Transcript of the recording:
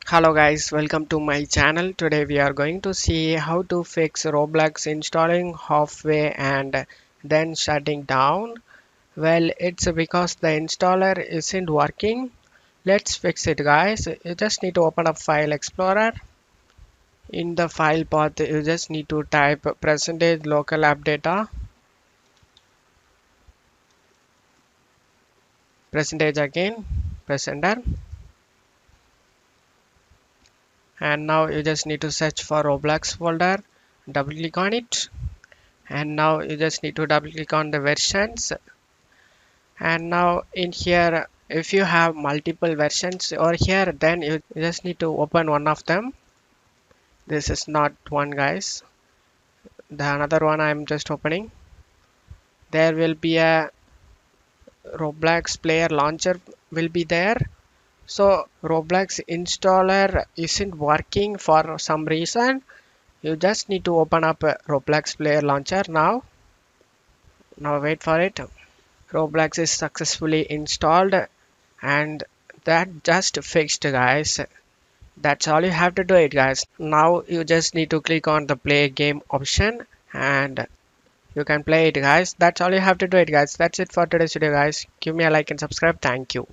Hello guys, welcome to my channel. Today we are going to see how to fix Roblox installing halfway and then shutting down. Well, it's because the installer isn't working. Let's fix it guys. You just need to open up File Explorer. In the file path, you just need to type percentage local app data, percentage again, press enter. And now you just need to search for Roblox folder, double click on it. And now you just need to double click on the versions, and now in here if you have multiple versions over here, then you just need to open one of them. This is not one guys, the another one I'm just opening. There will be a Roblox player launcher will be there. So Roblox installer isn't working for some reason. You just need to open up a Roblox player launcher now wait for it. Roblox is successfully installed, and that just fixed guys. That's all you have to do it guys. Now you just need to click on the play game option and you can play it guys. That's all you have to do it guys. That's it for today's video guys. Give me a like and subscribe. Thank you.